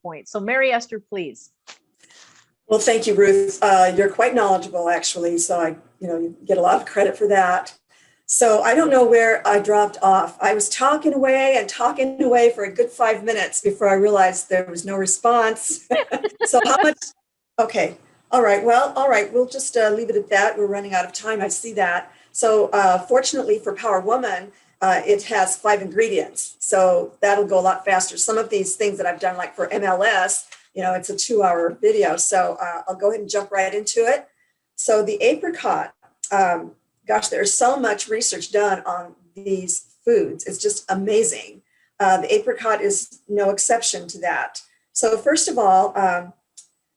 point. So Mary Esther, please. Well, thank you, Ruth. You're quite knowledgeable, actually. So you get a lot of credit for that. So I don't know where I dropped off. I was talking away for a good 5 minutes before I realized there was no response. So how much? Okay. All right. Well, all right. We'll just leave it at that. We're running out of time. I see that. So fortunately for Power Woman, it has 5 ingredients. So that'll go a lot faster. Some of these things that I've done, like for MLS, it's a 2-hour video. So I'll go ahead and jump right into it. So the apricot, gosh, there's so much research done on these foods. It's just amazing. The apricot is no exception to that. So first of all,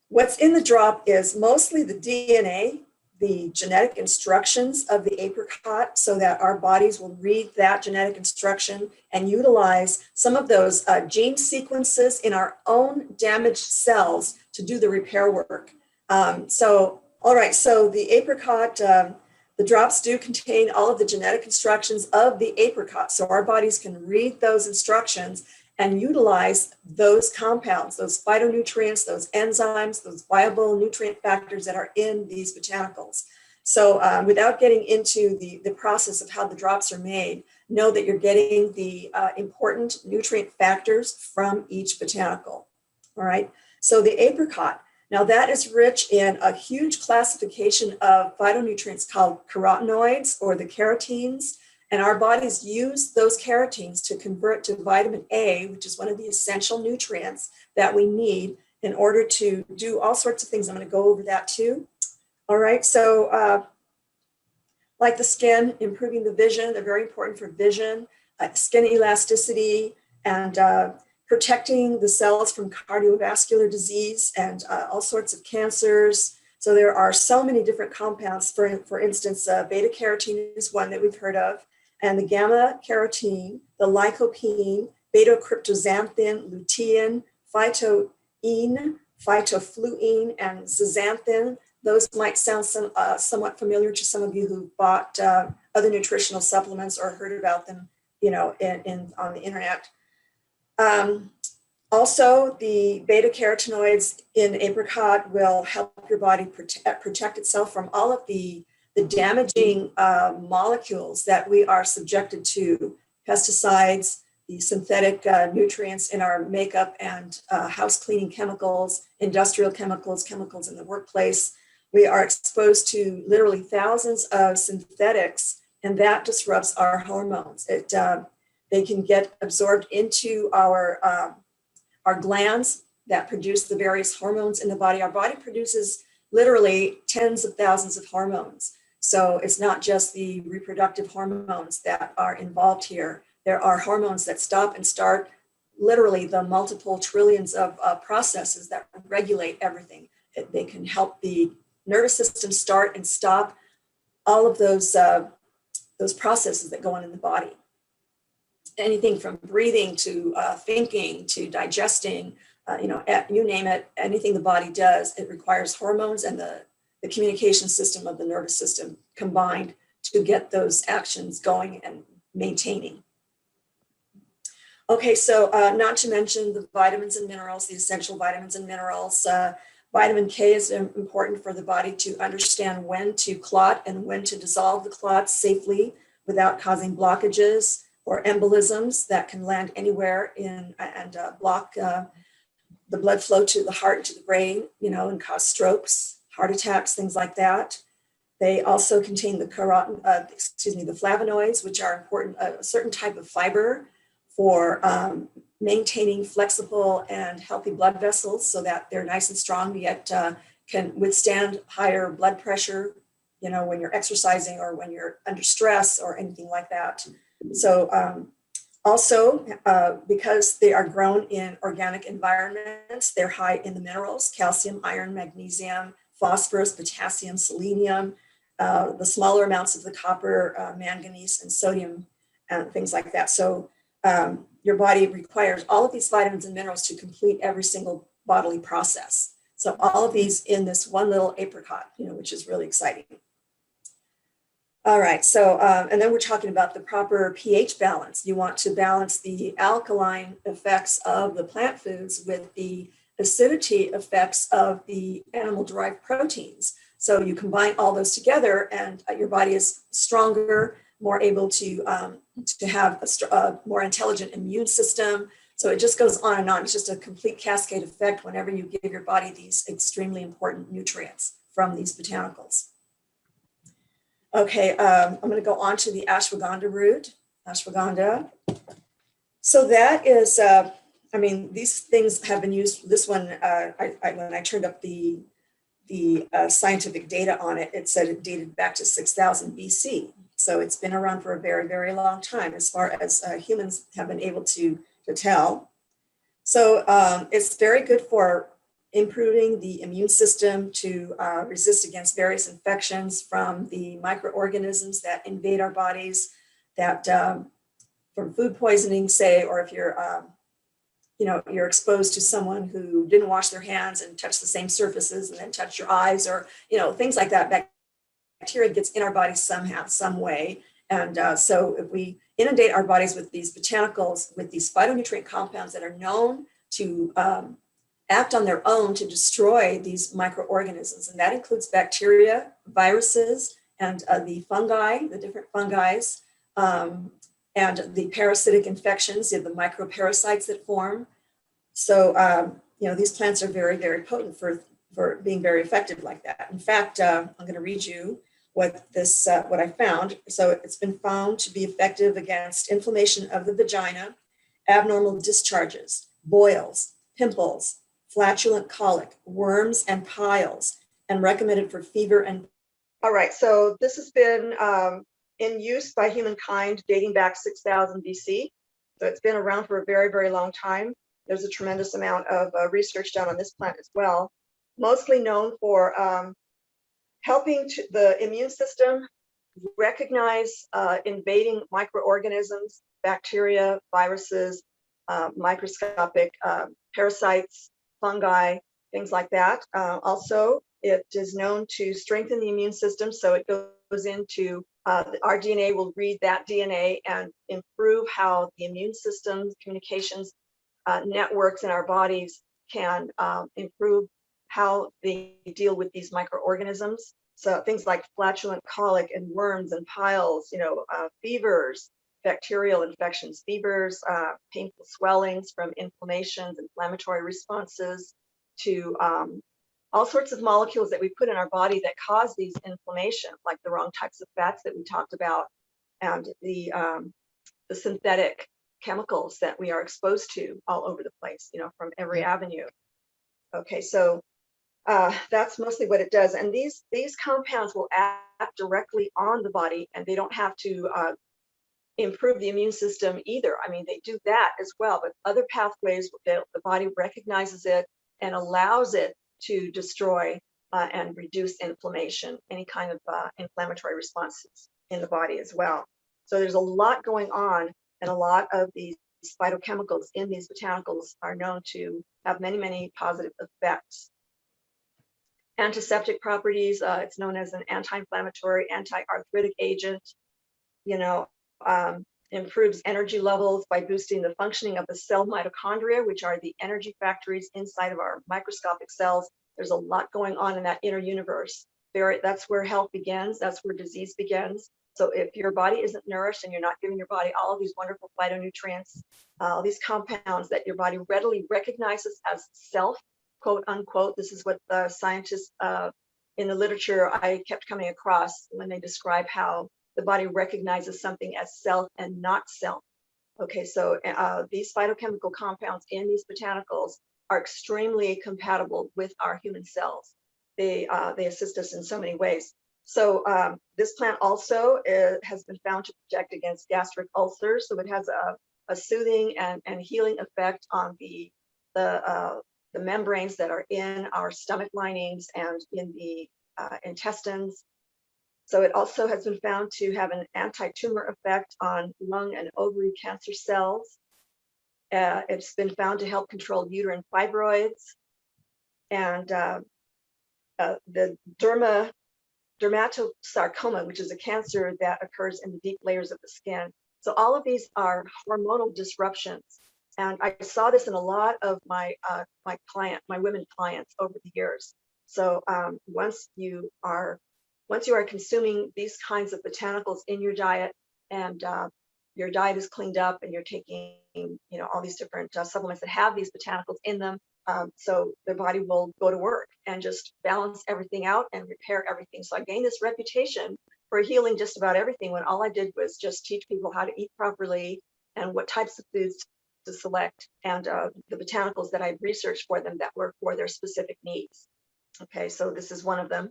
what's in the drop is mostly the DNA, the genetic instructions of the apricot, so that our bodies will read that genetic instruction and utilize some of those gene sequences in our own damaged cells to do the repair work. All right, so the apricot, the drops do contain all of the genetic instructions of the apricot, so our bodies can read those instructions and utilize those compounds, those phytonutrients, those enzymes, those viable nutrient factors that are in these botanicals. So without getting into the process of how the drops are made, know that you're getting the important nutrient factors from each botanical. All right, so the apricot, now that is rich in a huge classification of phytonutrients called carotenoids, or the carotenes. And our bodies use those carotenes to convert to vitamin A, which is one of the essential nutrients that we need in order to do all sorts of things. I'm going to go over that too. All right, so like the skin, improving the vision, they're very important for vision, skin elasticity, and protecting the cells from cardiovascular disease and all sorts of cancers. So there are so many different compounds. For instance, beta carotene is one that we've heard of, and the gamma carotene, the lycopene, beta-cryptoxanthin, lutein, phytoene, phytofluene, and zeaxanthin. Those might sound somewhat familiar to some of you who bought other nutritional supplements or heard about them, on the internet. Also, the beta carotenoids in apricot will help your body protect itself from all of the damaging molecules that we are subjected to, pesticides, the synthetic nutrients in our makeup and house cleaning chemicals, industrial chemicals, chemicals in the workplace. We are exposed to literally thousands of synthetics, and that disrupts our hormones. They can get absorbed into our glands that produce the various hormones in the body. Our body produces literally tens of thousands of hormones. So it's not just the reproductive hormones that are involved here. There are hormones that stop and start literally the multiple trillions of processes that regulate everything. They can help the nervous system start and stop all of those processes that go on in the body. Anything from breathing to thinking to digesting, you name it, anything the body does, it requires hormones and the communication system of the nervous system combined to get those actions going and maintaining. Okay, so not to mention the vitamins and minerals, the essential vitamins and minerals. Vitamin K is important for the body to understand when to clot and when to dissolve the clots safely without causing blockages or embolisms that can land anywhere and block the blood flow to the heart and to the brain, and cause strokes, heart attacks, things like that. They also contain the flavonoids, which are important, a certain type of fiber for maintaining flexible and healthy blood vessels so that they're nice and strong, yet can withstand higher blood pressure, when you're exercising or when you're under stress or anything like that. So also, because they are grown in organic environments, they're high in the minerals, calcium, iron, magnesium, phosphorus, potassium, selenium, the smaller amounts of the copper, manganese, and sodium, and things like that. So your body requires all of these vitamins and minerals to complete every single bodily process. So all of these in this one little apricot, which is really exciting. All right, so, and then we're talking about the proper pH balance. You want to balance the alkaline effects of the plant foods with the acidity effects of the animal-derived proteins. So you combine all those together, and your body is stronger, more able to have a more intelligent immune system. So it just goes on and on. It's just a complete cascade effect whenever you give your body these extremely important nutrients from these botanicals. Okay, I'm going to go on to the ashwagandha root, ashwagandha. So that is, I mean, these things have been used. This one, when I turned up the scientific data on it, it said it dated back to 6000 BC. So it's been around for a very, very long time as far as humans have been able to tell. So it's very good for improving the immune system to resist against various infections from the microorganisms that invade our bodies, that from food poisoning, say, or if you're, you're exposed to someone who didn't wash their hands and touch the same surfaces and then touch your eyes, or, things like that. Bacteria gets in our bodies somehow, some way. And so if we inundate our bodies with these botanicals, with these phytonutrient compounds that are known to act on their own to destroy these microorganisms, and that includes bacteria, viruses, and the fungi, the different fungi, and the parasitic infections, the microparasites that form. So, these plants are very, very potent for being very effective like that. In fact, I'm going to read you what I found. So it's been found to be effective against inflammation of the vagina, abnormal discharges, boils, pimples, flatulent colic, worms, and piles, and recommended for fever and. All right, so this has been in use by humankind dating back 6000 BC. So it's been around for a very, very long time. There's a tremendous amount of research done on this plant as well, mostly known for helping the immune system recognize invading microorganisms, bacteria, viruses, microscopic parasites, fungi, things like that. Also, it is known to strengthen the immune system, so it goes into our DNA will read that DNA and improve how the immune system's communications networks in our bodies can improve how they deal with these microorganisms. So things like flatulent colic and worms and piles, fevers, bacterial infections, fevers, painful swellings from inflammations, inflammatory responses to all sorts of molecules that we put in our body that cause these inflammation, like the wrong types of fats that we talked about, and the synthetic chemicals that we are exposed to all over the place, from every avenue. Okay, so that's mostly what it does. And these compounds will act directly on the body, and they don't have to improve the immune system either. I mean, they do that as well, but other pathways, the body recognizes it and allows it to destroy and reduce inflammation, any kind of inflammatory responses in the body as well. So there's a lot going on, and a lot of these phytochemicals in these botanicals are known to have many, many positive effects. Antiseptic properties, it's known as an anti-inflammatory, anti-arthritic agent, improves energy levels by boosting the functioning of the cell mitochondria, which are the energy factories inside of our microscopic cells. There's a lot going on in that inner universe. That's where health begins. That's where disease begins. So if your body isn't nourished and you're not giving your body all of these wonderful phytonutrients, all these compounds that your body readily recognizes as self, quote unquote, this is what the scientists in the literature I kept coming across when they describe how the body recognizes something as self and not self. Okay, so these phytochemical compounds in these botanicals are extremely compatible with our human cells. They assist us in so many ways. So this plant also has been found to protect against gastric ulcers. So it has a soothing and healing effect on the membranes that are in our stomach linings and in the intestines. So it also has been found to have an anti-tumor effect on lung and ovary cancer cells. It's been found to help control uterine fibroids. And the dermatosarcoma, which is a cancer that occurs in the deep layers of the skin. So all of these are hormonal disruptions. And I saw this in a lot of my women clients over the years. So once you are consuming these kinds of botanicals in your diet, and your diet is cleaned up, and you're taking, all these different supplements that have these botanicals in them, so the body will go to work and just balance everything out and repair everything. So I gained this reputation for healing just about everything, when all I did was just teach people how to eat properly and what types of foods to select, and the botanicals that I researched for them that were for their specific needs. Okay, so this is one of them.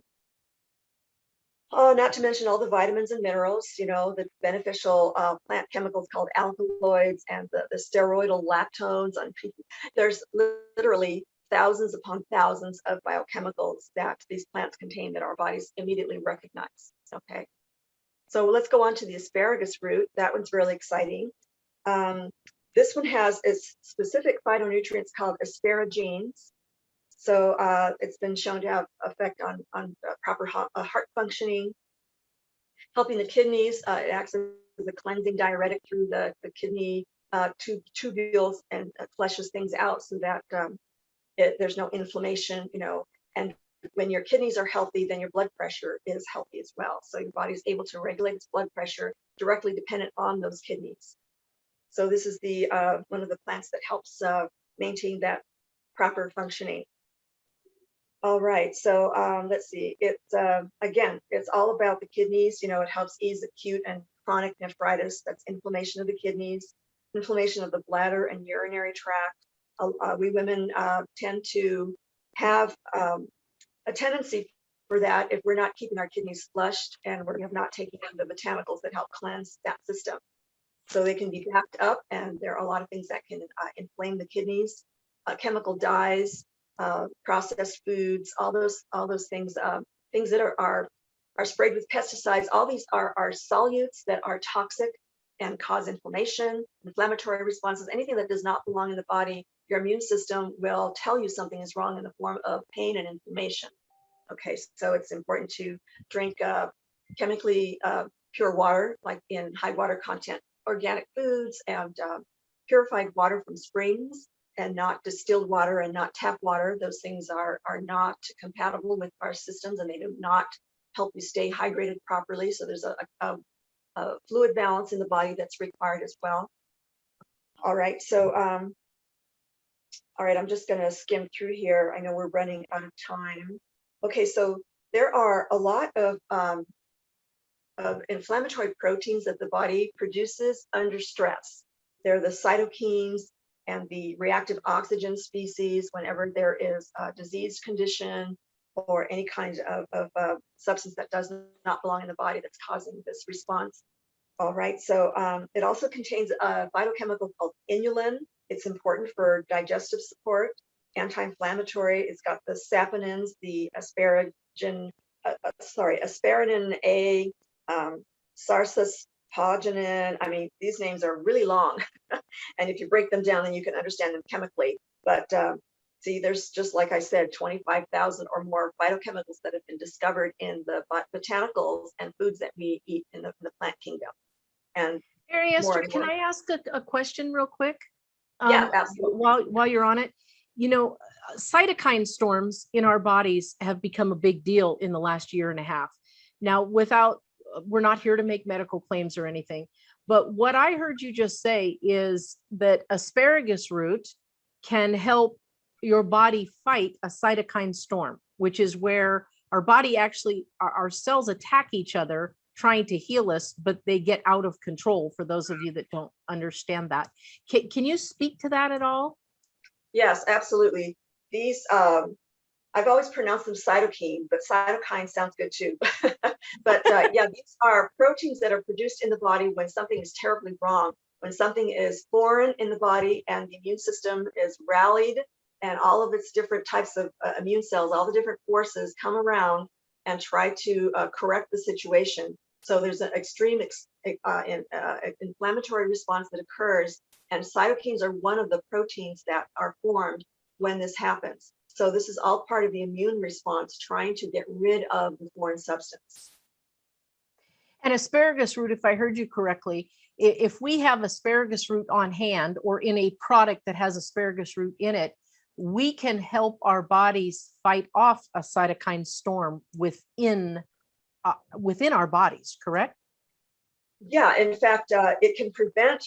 Not to mention all the vitamins and minerals, the beneficial plant chemicals called alkaloids, and the steroidal lactones on people. There's literally thousands upon thousands of biochemicals that these plants contain that our bodies immediately recognize. Okay, so let's go on to the asparagus root. That one's really exciting. This one has a specific phytonutrients called asparagines. So it's been shown to have effect on proper heart functioning, helping the kidneys. It acts as a cleansing diuretic through the kidney tubules, and flushes things out so that there's no inflammation, and when your kidneys are healthy, then your blood pressure is healthy as well. So your body is able to regulate its blood pressure directly dependent on those kidneys. So this is the one of the plants that helps maintain that proper functioning. All right, so let's see. It's again, it's all about the kidneys. It helps ease acute and chronic nephritis. That's inflammation of the kidneys, inflammation of the bladder and urinary tract. We women tend to have a tendency for that if we're not keeping our kidneys flushed, and we're not taking in the botanicals that help cleanse that system. So they can be backed up, and there are a lot of things that can inflame the kidneys, chemical dyes, processed foods, all those things, things that are sprayed with pesticides. All these are solutes that are toxic and cause inflammation, inflammatory responses. Anything that does not belong in the body, your immune system will tell you something is wrong in the form of pain and inflammation. Okay, so it's important to drink chemically pure water, like in high water content organic foods, and purified water from springs, and not distilled water and not tap water. Those things are not compatible with our systems, and they do not help you stay hydrated properly. So there's a fluid balance in the body that's required as well. All right, so all right, I'm just going to skim through here. I know we're running out of time. Okay, so there are a lot of inflammatory proteins that the body produces under stress. They're the cytokines and the reactive oxygen species whenever there is a disease condition or any kind of substance that does not belong in the body that's causing this response. All right, so it also contains a phytochemical called inulin. It's important for digestive support, anti-inflammatory. It's got the saponins, the asparaginase A, sarsaparaginin. I mean, these names are really long. And if you break them down, then you can understand them chemically. But see, there's, just like I said, 25,000 or more phytochemicals that have been discovered in the botanicals and foods that we eat in the plant kingdom. And Mary Esther, can I ask a question real quick? Yeah, absolutely. While you're on it, cytokine storms in our bodies have become a big deal in the last year and a half. Now, we're not here to make medical claims or anything, but what I heard you just say is that asparagus root can help your body fight a cytokine storm, which is where our body actually, our cells attack each other trying to heal us, but they get out of control, for those of you that don't understand that. Can you speak to that at all? Yes, absolutely. These, I've always pronounced them cytokine, but cytokine sounds good too. But yeah, these are proteins that are produced in the body when something is terribly wrong, when something is foreign in the body and the immune system is rallied, and all of its different types of immune cells, all the different forces come around and try to correct the situation. So there's an extreme inflammatory response that occurs, and cytokines are one of the proteins that are formed when this happens. So this is all part of the immune response, trying to get rid of the foreign substance. And asparagus root, if I heard you correctly, if we have asparagus root on hand or in a product that has asparagus root in it, we can help our bodies fight off a cytokine storm within our bodies, correct? Yeah, in fact, it can prevent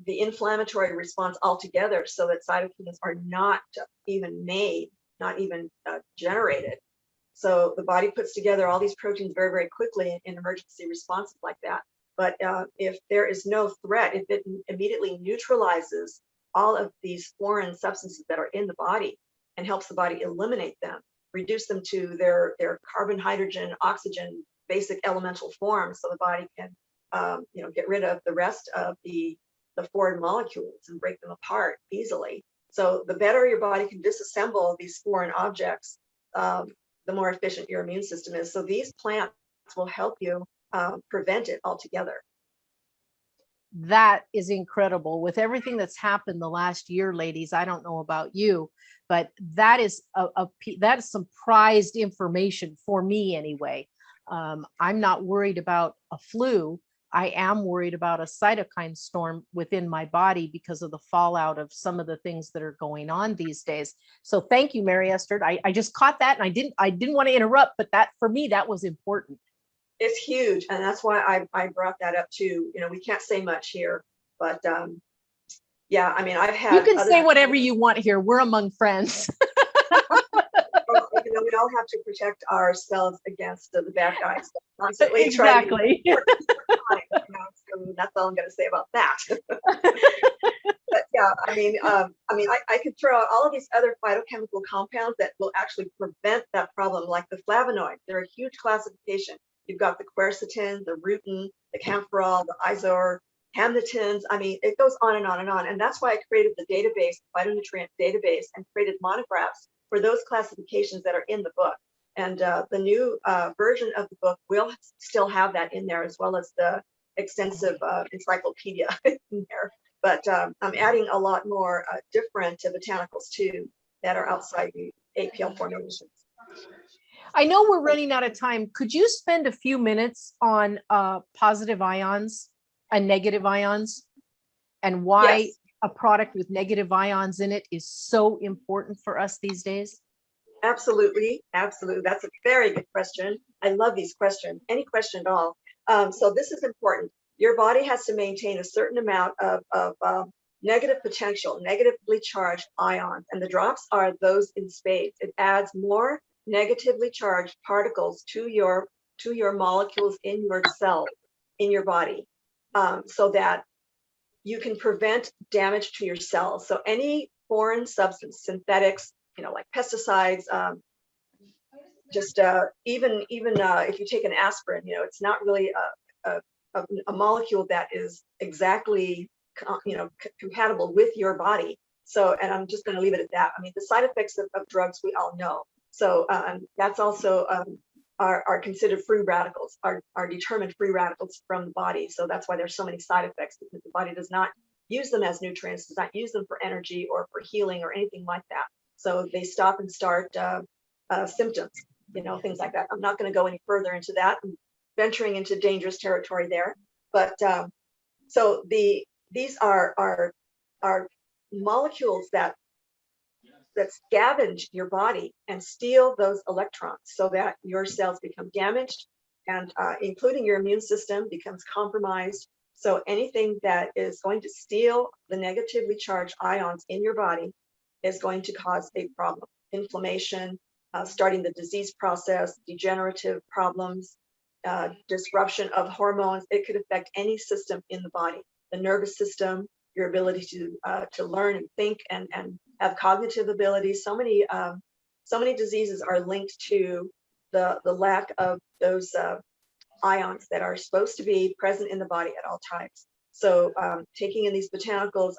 the inflammatory response altogether, so that cytokines are not even made, not even generated. So the body puts together all these proteins very, very quickly in emergency responses like that. But if there is no threat, if it immediately neutralizes all of these foreign substances that are in the body and helps the body eliminate them, reduce them to their carbon, hydrogen, oxygen, basic elemental forms, so the body can get rid of the rest of the foreign molecules and break them apart easily. So the better your body can disassemble these foreign objects, the more efficient your immune system is. So these plants will help you prevent it altogether. That is incredible. With everything that's happened the last year, ladies, I don't know about you, but that is that is some prized information for me anyway. I'm not worried about a flu. I am worried about a cytokine storm within my body because of the fallout of some of the things that are going on these days. So thank you, Mary Esther. I just caught that, and I didn't want to interrupt, but that for me, that was important. It's huge, and that's why I brought that up too. We can't say much here, but yeah, I mean, I've had. You can say whatever you want here. We're among friends. We all have to protect ourselves against the bad guys. Constantly exactly. So that's all I'm going to say about that. But yeah, I mean, I could throw out all of these other phytochemical compounds that will actually prevent that problem, like the flavonoids. They're a huge classification. You've got the quercetin, the rutin, the camphorol, the izor, hamnetins. I mean, it goes on and on and on. And that's why I created the database, phytonutrient database, and created monographs for those classifications that are in the book. And the new version of the book will still have that in there, as well as the extensive encyclopedia in there. But I'm adding a lot more different botanicals too that are outside the APL formations. I know we're running out of time. Could you spend a few minutes on positive ions and negative ions, and why Yes. a product with negative ions in it is so important for us these days? Absolutely. Absolutely. That's a very good question. I love these questions. Any question at all. So this is important. Your body has to maintain a certain amount of negative potential, negatively charged ions, and the drops are those in spades. It adds more negatively charged particles to your molecules in your cell, in your body, so that you can prevent damage to your cells. So any foreign substance, synthetics, like pesticides, just even if you take an aspirin, it's not really a molecule that is exactly compatible with your body. So, and I'm just going to leave it at that. I mean, the side effects of drugs we all know. So that's also are considered free radicals, are determined free radicals from the body. So that's why there's so many side effects, because the body does not use them as nutrients, does not use them for energy or for healing or anything like that. So they stop and start symptoms, things like that. I'm not going to go any further into that. I'm venturing into dangerous territory there. But so these are molecules that scavenge your body and steal those electrons, so that your cells become damaged, and including your immune system becomes compromised. So anything that is going to steal the negatively charged ions in your body is going to cause a problem. Inflammation, starting the disease process, degenerative problems, disruption of hormones. It could affect any system in the body, the nervous system, your ability to learn and think and have cognitive abilities. So many diseases are linked to the lack of those ions that are supposed to be present in the body at all times. So taking in these botanicals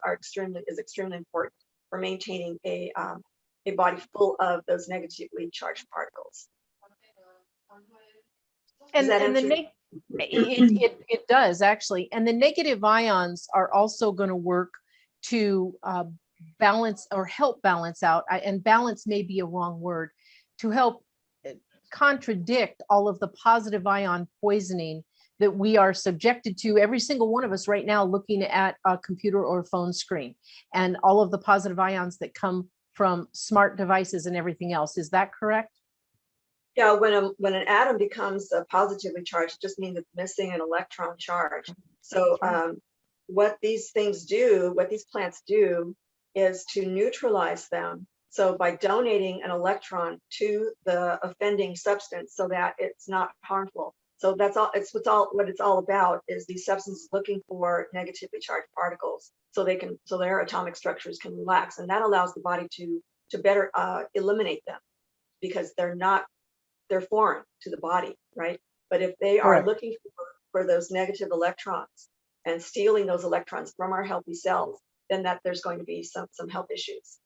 is extremely important for maintaining a body full of those negatively charged particles. It does actually. And the negative ions are also going to work to balance or help balance out, and balance may be a wrong word, to help contradict all of the positive ion poisoning that we are subjected to, every single one of us right now looking at a computer or phone screen, and all of the positive ions that come from smart devices and everything else. Is that correct? Yeah, when an atom becomes positively charged, it just means it's missing an electron charge. So what these things do, what these plants do, is to neutralize them. So by donating an electron to the offending substance so that it's not harmful. So that's all. It's what it's all about is these substances looking for negatively charged particles, so their atomic structures can relax, and that allows the body to better eliminate them, because they're foreign to the body, right? But if they are Correct. looking for those negative electrons and stealing those electrons from our healthy cells, then there's going to be some health issues.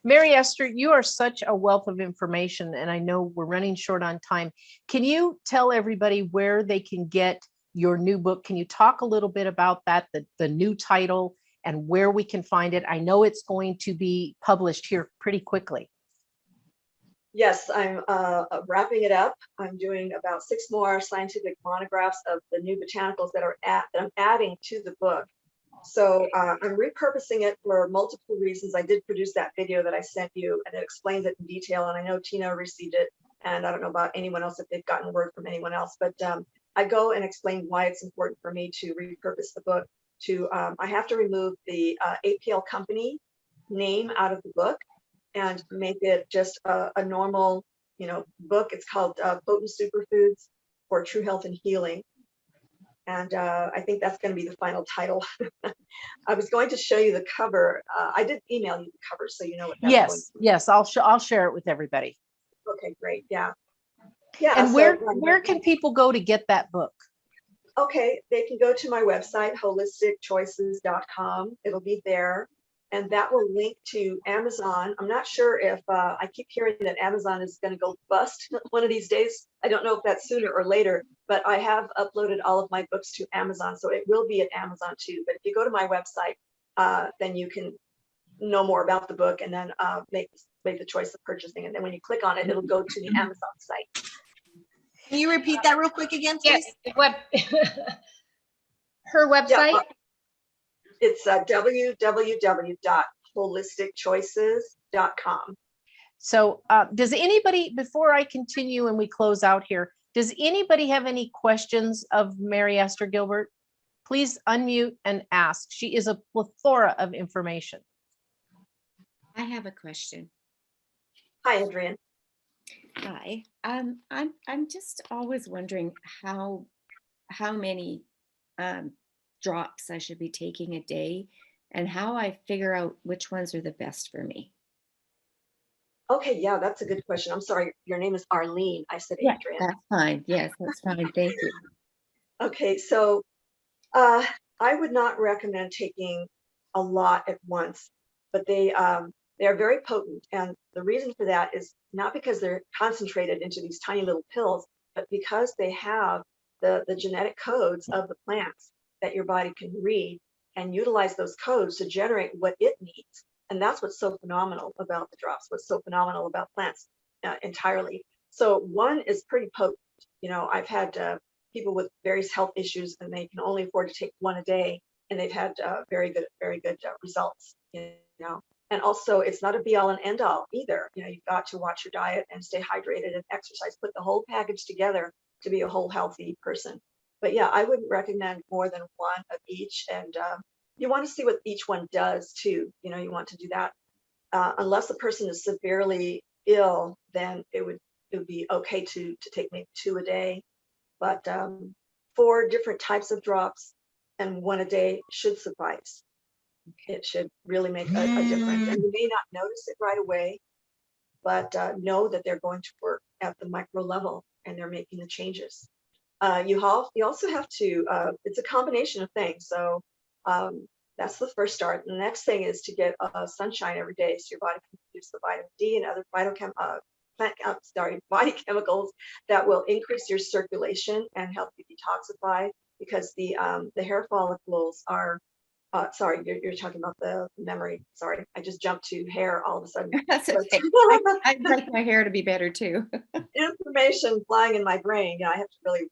Mary Esther, you are such a wealth of information, and I know we're running short on time. Can you tell everybody where they can get your new book? Can you talk a little bit about that, the new title, and where we can find it? I know it's going to be published here pretty quickly. Yes, I'm wrapping it up. I'm doing about 6 more scientific monographs of the new botanicals that I'm adding to the book. So I'm repurposing it for multiple reasons. I did produce that video that I sent you, and it explains it in detail. And I know Tina received it, and I don't know about anyone else if they've gotten word from anyone else. But I go and explain why it's important for me to repurpose the book. I have to remove the APL company name out of the book and make it just a normal, book. It's called Potent Superfoods for True Health and Healing. And I think that's going to be the final title. I was going to show you the cover. I did email you the cover, so you know what that's going to be. Yes, I'll share it with everybody. Okay, great. Yeah. And So, where can people go to get that book? Okay, they can go to my website, holisticchoices.com. It'll be there. And that will link to Amazon. I'm not sure if I keep hearing that Amazon is going to go bust one of these days. I don't know if that's sooner or later, but I have uploaded all of my books to Amazon, so it will be at Amazon too. But if you go to my website, then you can know more about the book and then make the choice of purchasing. And then when you click on it, it'll go to the Amazon site. Can you repeat that real quick again, please? Her website? Yeah, it's www.holisticchoices.com. So does anybody, before I continue and we close out here, does anybody have any questions of Mary Esther Gilbert? Please unmute and ask. She is a plethora of information. I have a question. Hi, Adrienne. Hi. I'm just always wondering how many drops I should be taking a day, and how I figure out which ones are the best for me. Okay, yeah, that's a good question. I'm sorry, your name is Arlene. I said Adrienne. That's fine. Yes, that's fine. Thank you. Okay, so I would not recommend taking a lot at once, but they are very potent. And the reason for that is not because they're concentrated into these tiny little pills, but because they have the genetic codes of the plants that your body can read and utilize those codes to generate what it needs. And that's what's so phenomenal about the drops, what's so phenomenal about plants entirely. So one is pretty potent. I've had people with various health issues, and they can only afford to take one a day, and they've had very good results. And also, it's not a be all and end all either. You've got to watch your diet and stay hydrated and exercise, put the whole package together to be a whole healthy person. But yeah, I wouldn't recommend more than one of each. And you want to see what each one does too. You want to do that. Unless the person is severely ill, then it would be okay to take maybe 2 a day. But 4 different types of drops and 1 a day should suffice. It should really make a difference. And you may not notice it right away, but know that they're going to work at the micro level and they're making the changes. You also have to, it's a combination of things. So that's the first start. And the next thing is to get sunshine every day so your body can produce the vitamin D and other body chemicals that will increase your circulation and help you detoxify, because the hair follicles are sorry, you're talking about the memory. Sorry, I just jumped to hair all of a sudden. That's But okay. I'd like my hair to be better too. information flying in my brain. I have to really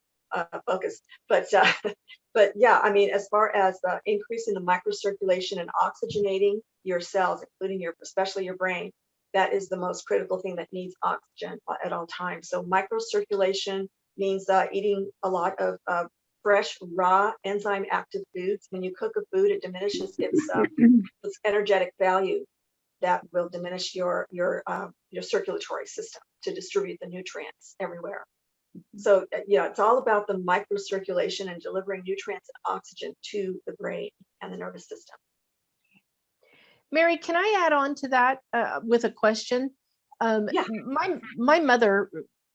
focus. But yeah, I mean, as far as increasing the microcirculation and oxygenating your cells, including especially your brain, that is the most critical thing that needs oxygen at all times. So microcirculation means eating a lot of fresh, raw, enzyme active foods. When you cook a food, it diminishes its energetic value. That will diminish your circulatory system to distribute the nutrients everywhere. So yeah, it's all about the microcirculation and delivering nutrients and oxygen to the brain and the nervous system. Mary, can I add on to that with a question? Yeah. My mother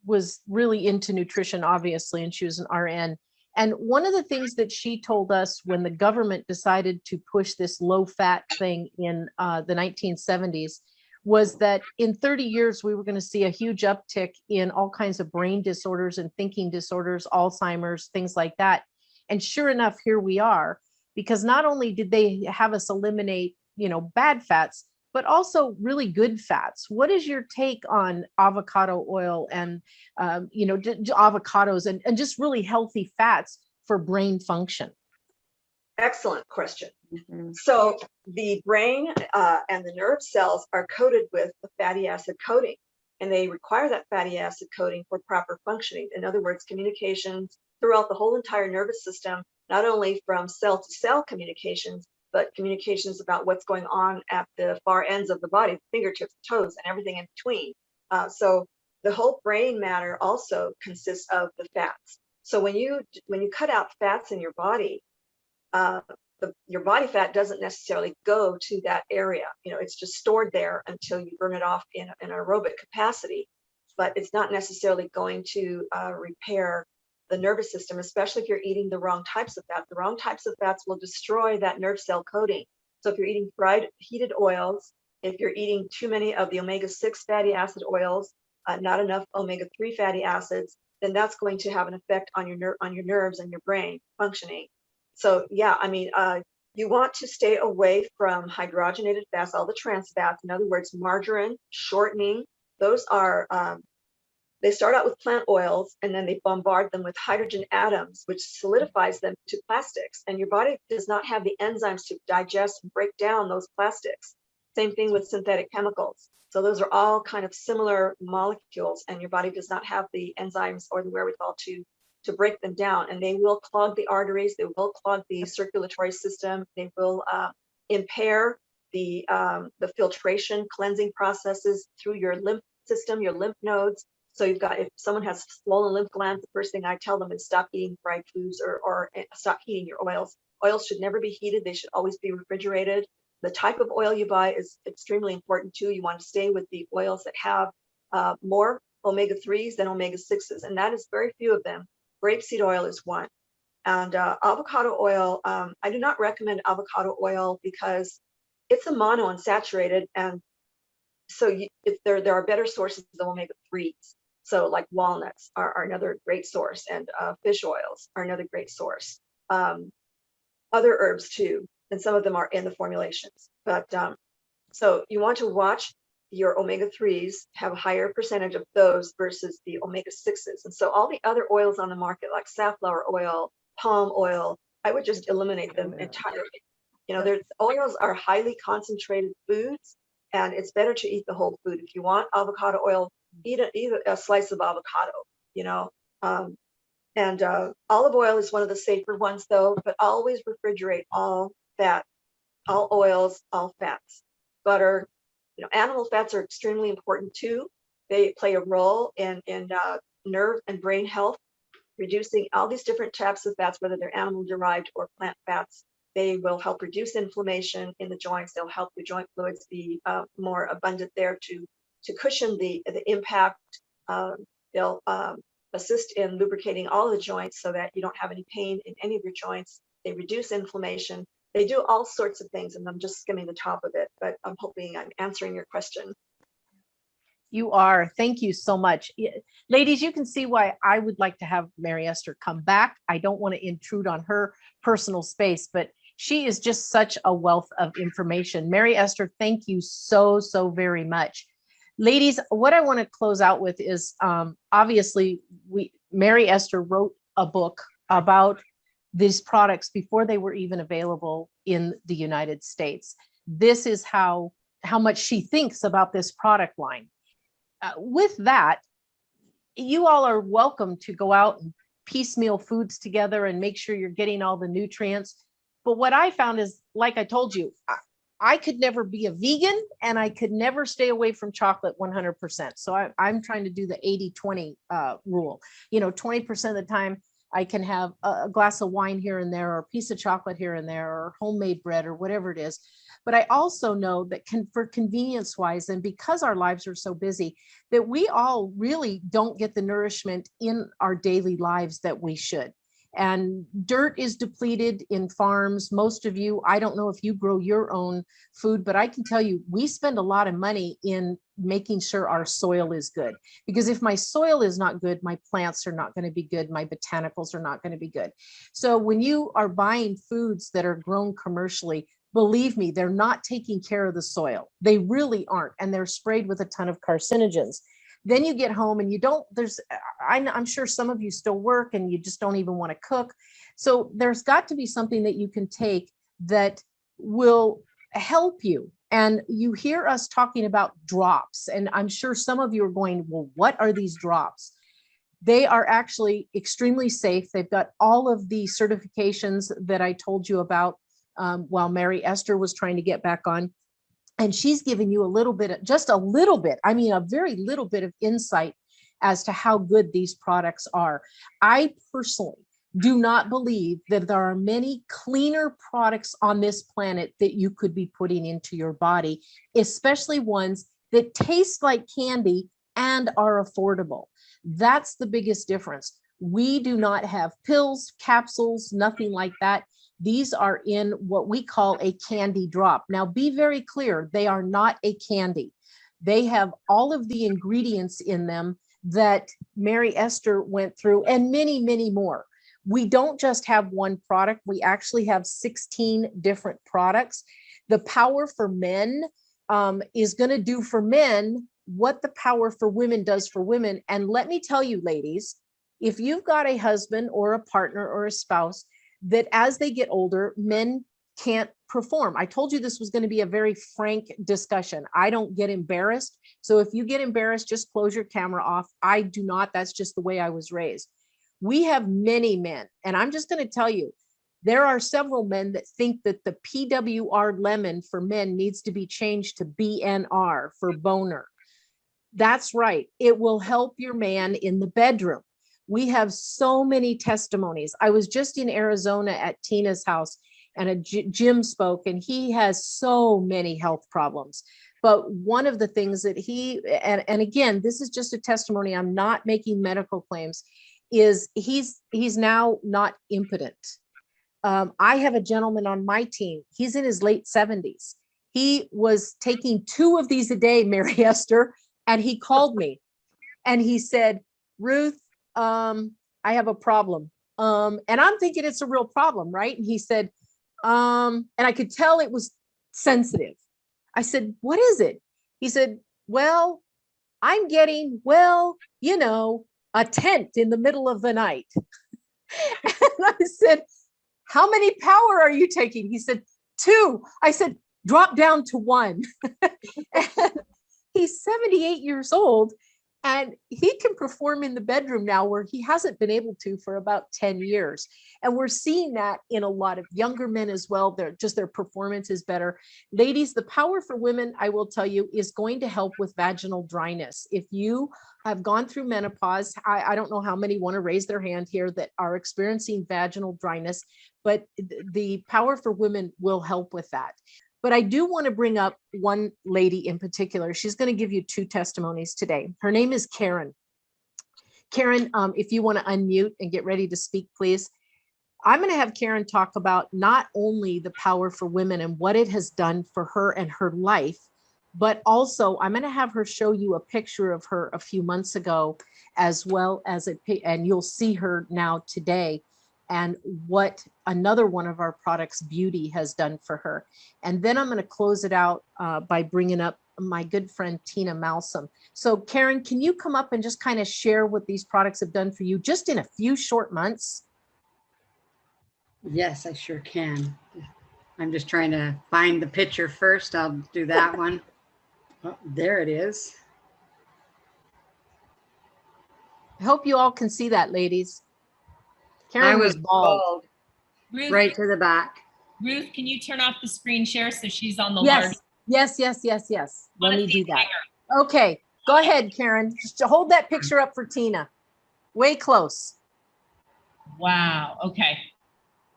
was really into nutrition, obviously, and she was an RN. And one of the things that she told us when the government decided to push this low fat thing in the 1970s was that in 30 years, we were going to see a huge uptick in all kinds of brain disorders and thinking disorders, Alzheimer's, things like that. And sure enough, here we are, because not only did they have us eliminate, bad fats, but also really good fats. What is your take on avocado oil and, avocados and just really healthy fats for brain function? Excellent question. Mhm. So the brain and the nerve cells are coated with a fatty acid coating, and they require that fatty acid coating for proper functioning. In other words, communications throughout the whole entire nervous system, not only from cell to cell communications, but communications about what's going on at the far ends of the body, fingertips, toes, and everything in between. So the whole brain matter also consists of the fats. So when you cut out fats in your body, your body fat doesn't necessarily go to that area. It's just stored there until you burn it off in an aerobic capacity, but it's not necessarily going to repair the nervous system, especially if you're eating the wrong types of fat. The wrong types of fats will destroy that nerve cell coating. So if you're eating fried, heated oils, if you're eating too many of the omega-6 fatty acid oils, not enough omega-3 fatty acids, then that's going to have an effect on your nerves and your brain functioning. So yeah, I mean, you want to stay away from hydrogenated fats, all the trans fats. In other words, margarine, shortening. Those are they start out with plant oils, and then they bombard them with hydrogen atoms, which solidifies them to plastics. And your body does not have the enzymes to digest and break down those plastics. Same thing with synthetic chemicals. So those are all kind of similar molecules, and your body does not have the enzymes or the wherewithal to break them down, and they will clog the arteries, they will clog the circulatory system, they will impair the filtration, cleansing processes through your lymph system, your lymph nodes. So if someone has swollen lymph glands, the first thing I tell them is stop eating fried foods or stop heating your oils. Oils should never be heated, they should always be refrigerated. The type of oil you buy is extremely important too. You want to stay with the oils that have more omega-3s than omega-6s, and that is very few of them. Grapeseed oil is one. And avocado oil, I do not recommend avocado oil because it's a monounsaturated, and so there are better sources of omega-3s. So like walnuts are another great source, and fish oils are another great source. Other herbs too, and some of them are in the formulations. But so you want to watch your omega-3s, have a higher percentage of those versus the omega-6s. And so all the other oils on the market, like safflower oil, palm oil, I would just eliminate them entirely. Oils are highly concentrated foods, and it's better to eat the whole food. If you want avocado oil, eat a slice of avocado, and olive oil is one of the safer ones though, but always refrigerate all fat, all oils, all fats. Butter, animal fats are extremely important too. They play a role in nerve and brain health, reducing all these different types of fats, whether they're animal derived or plant fats. They will help reduce inflammation in the joints. They'll help the joint fluids be more abundant there to cushion the impact. They'll assist in lubricating all the joints so that you don't have any pain in any of your joints. They reduce inflammation. They do all sorts of things, and I'm just skimming the top of it, but I'm hoping I'm answering your question. You are. Thank you so much. Ladies, you can see why I would like to have Mary Esther come back. I don't want to intrude on her personal space, but She is just such a wealth of information. Mary Esther, thank you so, so very much. Ladies, what I want to close out with is obviously Mary Esther wrote a book about these products before they were even available in the United States. This is how much she thinks about this product line. With that, you all are welcome to go out and piecemeal foods together and make sure you're getting all the nutrients. But what I found is, like I told you, I could never be a vegan and I could never stay away from chocolate 100%. So I'm trying to do the 80-20 rule. 20% of the time I can have a glass of wine here and there, or a piece of chocolate here and there, or homemade bread, or whatever it is. But I also know that for convenience wise, and because our lives are so busy, that we all really don't get the nourishment in our daily lives that we should. And dirt is depleted in farms. Most of you, I don't know if you grow your own food, but I can tell you, we spend a lot of money in making sure our soil is good. Because if my soil is not good, my plants are not going to be good. My botanicals are not going to be good. So when you are buying foods that are grown commercially, believe me, they're not taking care of the soil. They really aren't. And they're sprayed with a ton of carcinogens. Then you get home and I'm sure some of you still work and you just don't even want to cook. So there's got to be something that you can take that will help you. And you hear us talking about drops. And I'm sure some of you are going, well, what are these drops? They are actually extremely safe. They've got all of the certifications that I told you about while Mary Esther was trying to get back on. And she's giving you just a little bit, I mean, a very little bit of insight as to how good these products are. I personally do not believe that there are many cleaner products on this planet that you could be putting into your body, especially ones that taste like candy and are affordable. That's the biggest difference. We do not have pills, capsules, nothing like that. These are in what we call a candy drop. Now, be very clear, they are not a candy. They have all of the ingredients in them that Mary Esther went through, and many, many more. We don't just have one product. We actually have 16 different products. The Power for Men is going to do for men what the Power for Women does for women. And let me tell you, ladies, if you've got a husband or a partner or a spouse that as they get older, men can't perform. I told you this was going to be a very frank discussion. I don't get embarrassed. So if you get embarrassed, just close your camera off. I do not. That's just the way I was raised. We have many men, and I'm just going to tell you, there are several men that think that the PWR lemon for men needs to be changed to BNR for boner. That's right. It will help your man in the bedroom. We have so many testimonies. I was just in Arizona at Tina's house, and Jim spoke, and he has so many health problems. But one of the things that and again, this is just a testimony, I'm not making medical claims, is he's now not impotent. I have a gentleman on my team. He's in his late 70s. He was taking 2 of these a day, Mary Esther, and he called me and he said, Ruth, I have a problem. And I'm thinking it's a real problem, right? And he said, and I could tell it was sensitive. I said, what is it? He said, well, I'm getting, a tent in the middle of the night. And I said, how many power are you taking? He said, 2. I said, drop down to 1. And he's 78 years old. And he can perform in the bedroom now where he hasn't been able to for about 10 years. And we're seeing that in a lot of younger men as well. Their performance is better. Ladies, the Power for Women, I will tell you, is going to help with vaginal dryness. If you have gone through menopause, I don't know how many want to raise their hand here that are experiencing vaginal dryness, but the Power for Women will help with that. But I do want to bring up one lady in particular. She's going to give you 2 testimonies today. Her name is Karen. Karen, if you want to unmute and get ready to speak, please. I'm going to have Karen talk about not only the Power for Women and what it has done for her and her life, but also I'm going to have her show you a picture of her a few months ago, as well as and you'll see her now today. and what another one of our products, Beauty, has done for her. And then I'm going to close it out by bringing up my good friend, Tina Malsom. So Karen, can you come up and just kind of share what these products have done for you just in a few short months? Yes, I sure can. I'm just trying to find the picture first. I'll do that one. Oh, there it is. I hope you all can see that, ladies. Karen I was was bald. bald Ruth, right to the back. Ruth, can you turn off the screen share so she's on the large? Yes. Let Wanna me see do that. hair. Okay, go ahead, Karen. Just hold that picture up for Tina. Way close. Wow. Okay.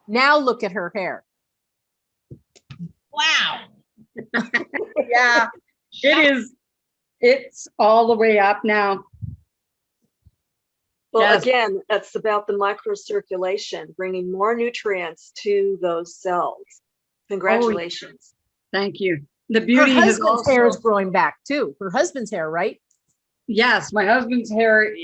Now look at her hair. Wow. Yeah, it is. It's all the way up now. Well, Yes. again, that's about the microcirculation, bringing more nutrients to those cells. Congratulations. Thank you. The Her Beauty has husband's hair is also, growing back too. Her husband's hair, right? yes, my husband's hair,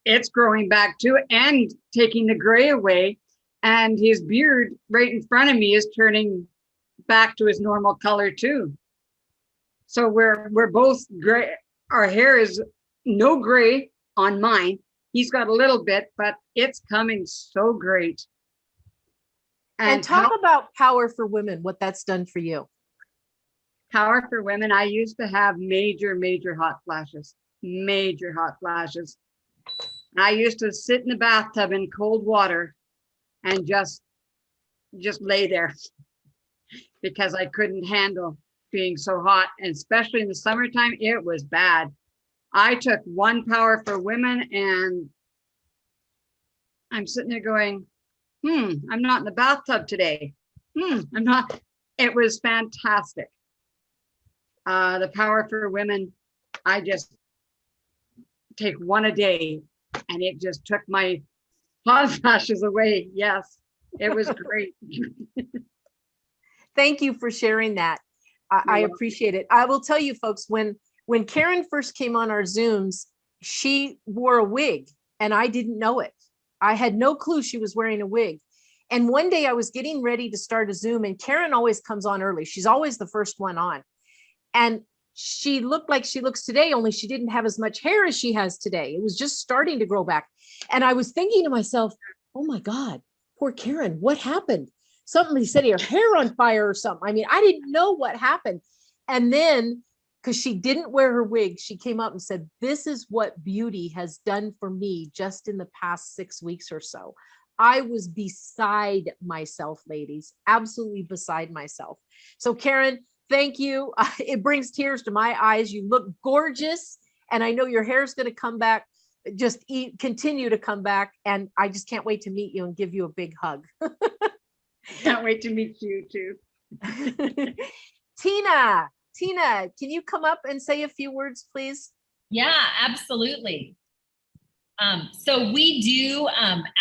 it's growing back too and taking the gray away. And his beard right in front of me is turning back to his normal color too. So we're both gray. Our hair is no gray on mine. He's got a little bit, but it's coming so great. And talk about Power for Women, what that's done for you. Power for Women, I used to have major hot flashes, major hot flashes. I used to sit in the bathtub in cold water and just lay there because I couldn't handle being so hot. And especially in the summertime, it was bad. I took one Power for Women and I'm sitting there going, I'm not in the bathtub today. I'm not. It was fantastic. The Power for Women, I just take one a day and it just took my hot flashes away. Yes, it was great. Thank you for sharing that. I You're welcome. appreciate it. I will tell you folks, when Karen first came on our Zooms, she wore a wig and I didn't know it. I had no clue she was wearing a wig. And one day I was getting ready to start a Zoom and Karen always comes on early. She's always the first one on. And she looked like she looks today, only she didn't have as much hair as she has today. It was just starting to grow back. And I was thinking to myself, oh my God, poor Karen, what happened? Somebody said her hair on fire or something. I mean, I didn't know what happened. And then, because she didn't wear her wig, she came up and said, this is what Beauty has done for me just in the past 6 weeks or so. I was beside myself, ladies, absolutely beside myself. So Karen, thank you. It brings tears to my eyes. You look gorgeous. And I know your hair is going to come back, continue to come back. And I just can't wait to meet you and give you a big hug. Can't wait to meet you too. Tina, can you come up and say a few words, please? Yeah, absolutely. So we do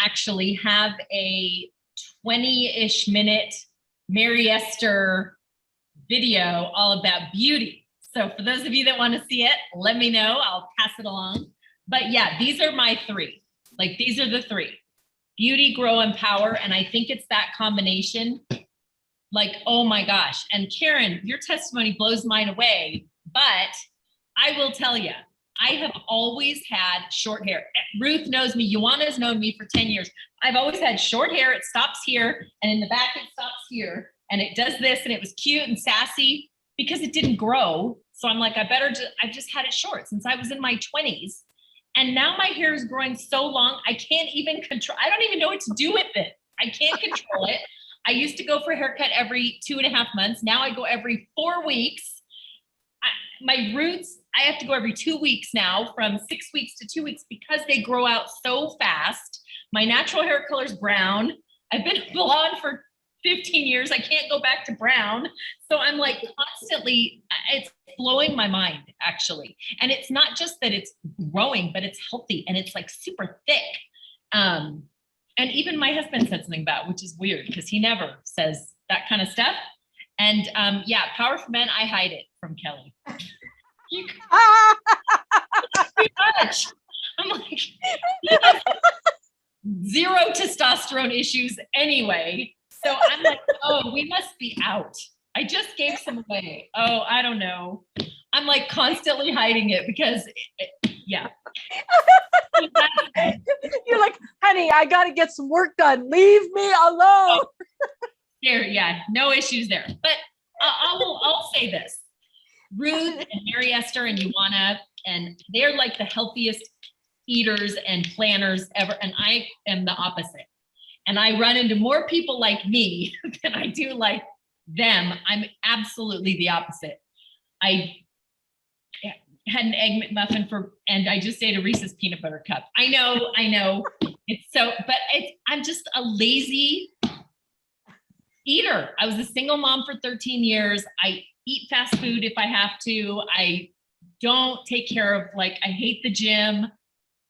actually have a 20-ish minute Mary Esther video all about beauty. So for those of you that want to see it, let me know. I'll pass it along. But yeah, these are my three. Like these are the three. Beauty, grow, and power. And I think it's that combination. Like, oh my gosh. And Karen, your testimony blows mine away. But I will tell you, I have always had short hair. Ruth knows me. Ioana's known me for 10 years. I've always had short hair. It stops here. And in the back, it stops here. And it does this. And it was cute and sassy because it didn't grow. So I'm like, I've just had it short since I was in my 20s. And now my hair is growing so long, I can't even control. I don't even know what to do with it. I can't control it. I used to go for a haircut every 2.5 months. Now I go every 4 weeks. My roots, I have to go every 2 weeks now, from 6 weeks to 2 weeks, because they grow out so fast. My natural hair color is brown. I've been blonde for 15 years. I can't go back to brown. So I'm like constantly, it's blowing my mind actually. And it's not just that it's growing, but it's healthy and it's like super thick. And even my husband said something about, which is weird because he never says that kind of stuff. And yeah, Power for Men, I hide it from Kelly. Too much. I'm like, zero testosterone issues anyway. So I'm like, oh, we must be out. I just gave some away. Oh, I don't know. I'm like constantly hiding it because, yeah. You're like, honey, I got to get some work done. Leave me alone. There, yeah, no issues there. But I'll say this. Ruth and Mary Esther and Ioana, and they're like the healthiest eaters and planners ever. And I am the opposite. And I run into more people like me than I do like them. I'm absolutely the opposite. I had an egg McMuffin and I just ate a Reese's peanut butter cup. I know. It's so, but I'm just a lazy eater. I was a single mom for 13 years. I eat fast food if I have to. I don't take care of, I hate the gym.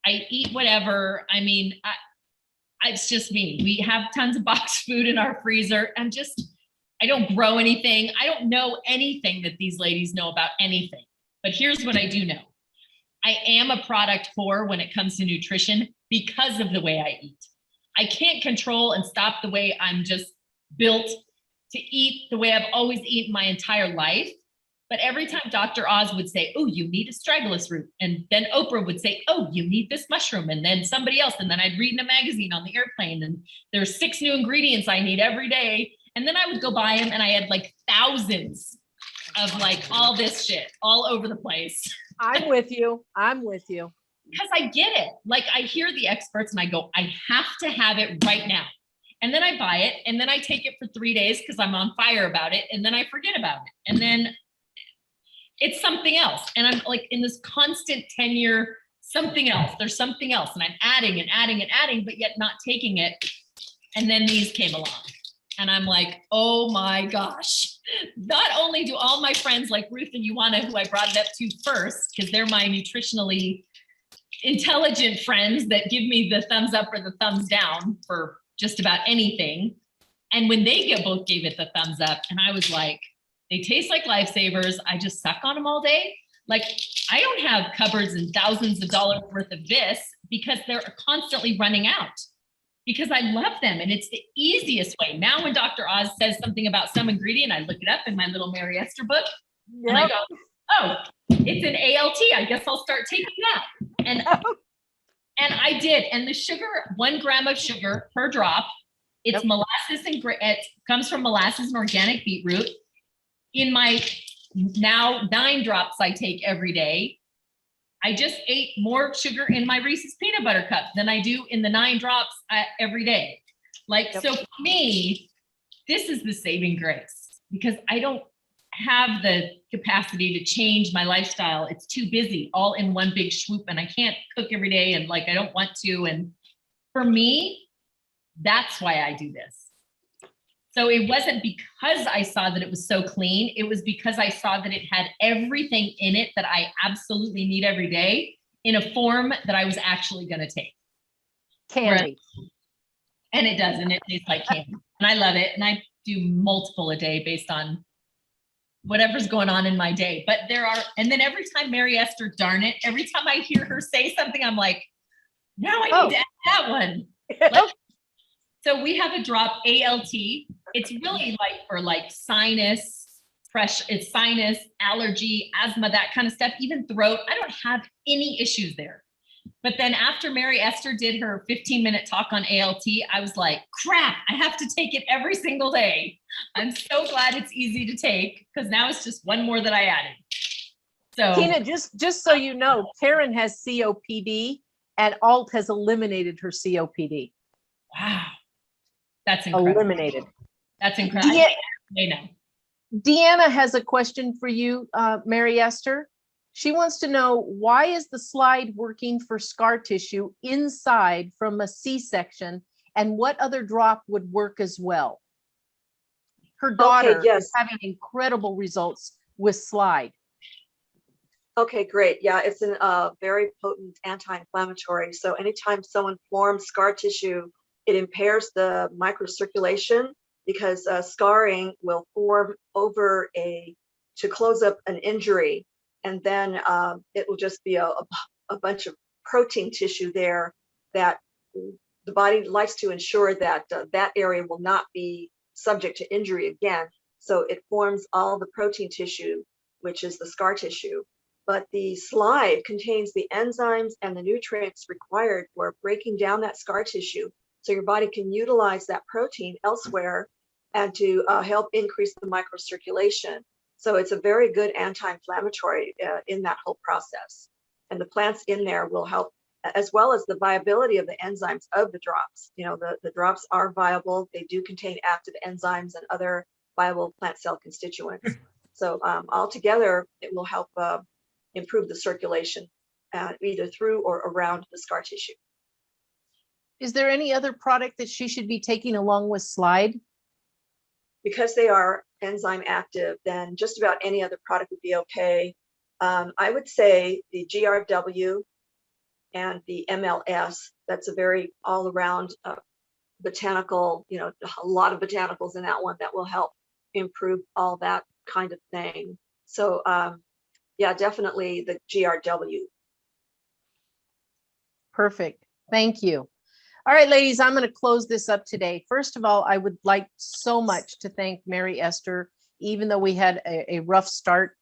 I eat whatever. I mean, it's just me. We have tons of boxed food in our freezer. I don't grow anything. I don't know anything that these ladies know about anything. But here's what I do know. I am a product whore when it comes to nutrition because of the way I eat. I can't control and stop the way I'm just built to eat the way I've always eaten my entire life. But every time Dr. Oz would say, oh, you need astragalus root. And then Oprah would say, oh, you need this mushroom. And then somebody else. And then I'd read in a magazine on the airplane. And there's 6 new ingredients I need every day. And then I would go buy them and I had thousands of all this shit all over the place. I'm with you. Because I get it. I hear the experts and I go, I have to have it right now. And then I buy it and then I take it for 3 days because I'm on fire about it. And then I forget about it. And then it's something else. And I'm in this constant tenure, something else. There's something else. And I'm adding and adding and adding, but yet not taking it. And then these came along. And I'm like, oh my gosh. Not only do all my friends like Ruth and Ioana, who I brought it up to first, because they're my nutritionally intelligent friends that give me the thumbs up or the thumbs down for just about anything. And when they both gave it the thumbs up, and I was like, they taste like lifesavers. I just suck on them all day. I don't have cupboards and thousands of dollars worth of this because they're constantly running out. Because I love them and it's the easiest way. Now when Dr. Oz says something about some ingredient, I look it up in my little Mary Esther book. Yep. And I go, oh, it's an ALT. I guess I'll start taking that. And I did. And the sugar, 1 gram of sugar per drop, it's molasses and it comes from molasses and organic beetroot. In my now 9 drops I take every day, I just ate more sugar in my Reese's peanut butter cup than I do in the 9 drops every day. So for me, this is the saving grace because I don't have the capacity to change my lifestyle. It's too busy all in one big swoop and I can't cook every day and I don't want to. And for me, that's why I do this. So it wasn't because I saw that it was so clean. It was because I saw that it had everything in it that I absolutely need every day in a form that I was actually going to take. Candy. And it does. And it tastes like candy. And I love it. And I do multiple a day based on whatever's going on in my day. But and then every time Mary Esther, darn it, every time I hear her say something, I'm like, now I need to add that one. So we have a drop ALT. It's really for sinus pressure, it's sinus, allergy, asthma, that kind of stuff, even throat. I don't have any issues there. But then after Mary Esther did her 15-minute talk on ALT, I was like, crap, I have to take it every single day. I'm so glad it's easy to take because now it's just one more that I added. So Tina, just so you know, Karen has COPD and Alt has eliminated her COPD. Wow. That's incredible. Eliminated. That's incredible. They know. Deanna has a question for you, Mary Esther. She wants to know, why is the slide working for scar tissue inside from a C-section, and what other drop would work as well? Her daughter is having incredible results with slide. Okay, great. Yeah, it's a very potent anti-inflammatory. So anytime someone forms scar tissue, it impairs the microcirculation because scarring will form over to close up an injury. And then it will just be a bunch of protein tissue there that the body likes to ensure that that area will not be subject to injury again. So it forms all the protein tissue, which is the scar tissue. But the slide contains the enzymes and the nutrients required for breaking down that scar tissue, so your body can utilize that protein elsewhere and to help increase the microcirculation. So it's a very good anti-inflammatory in that whole process. And the plants in there will help, as well as the viability of the enzymes of the drops. You know, the drops are viable. They do contain active enzymes and other viable plant cell constituents. So altogether, it will help improve the circulation either through or around the scar tissue. Is there any other product that she should be taking along with Slide? Because they are enzyme active, then just about any other product would be okay. I would say the GRW and the MLS, that's a very all around botanical, you know, a lot of botanicals in that one that will help improve all that kind of thing. So yeah, definitely the GRW. Perfect. Thank you. All right, ladies, I'm going to close this up today. First of all, I would like so much to thank Mary Esther, even though we had a rough start,